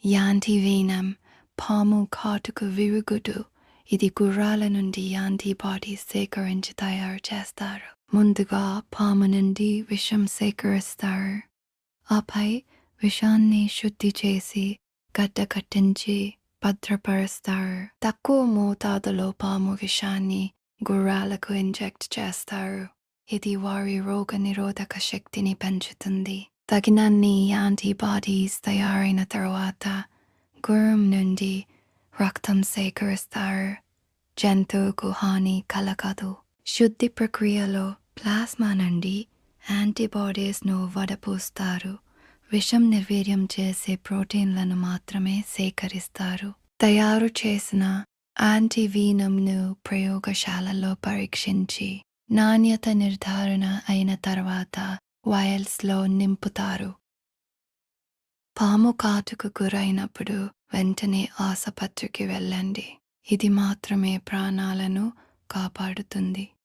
Antivenom పాము కాటుకు విరుగుడు. ఇది గుర్రాల నుండి యాంటీబాడీస్ సేకరించి తయారు చేస్తారు. ముందుగా పాము నుండి విషం సేకరిస్తారు. ఆపై విషాన్ని శుద్ధి చేసి గడ్డ కట్టించి భద్రపరుస్తారు. తక్కువ మోతాదులో పాము విషాన్ని గుర్రాలకు ఇంజెక్ట్ చేస్తారు. ఇది వారి రోగ నిరోధక శక్తిని పెంచుతుంది. తగినన్ని యాంటీబాడీస్ తయారైన తర్వాత గుర్రం నుండి రక్తం సేకరిస్తారు. జంతువుకు హాని కలగదు. శుద్ధి ప్రక్రియలో ప్లాస్మా నుండి యాంటీబాడీస్ను వడపోస్తారు. విషం నిర్వీర్యం చేసే ప్రోటీన్లను మాత్రమే సేకరిస్తారు. తయారు చేసిన యాంటీవెనమ్ను ప్రయోగశాలలో పరీక్షించి నాణ్యత నిర్ధారణ అయిన తర్వాత వయల్స్లో నింపుతారు. పాము కాటుకు గురైనప్పుడు వెంటనే ఆసుపత్రికి వెళ్ళండి. ఇది మాత్రమే ప్రాణాలను కాపాడుతుంది.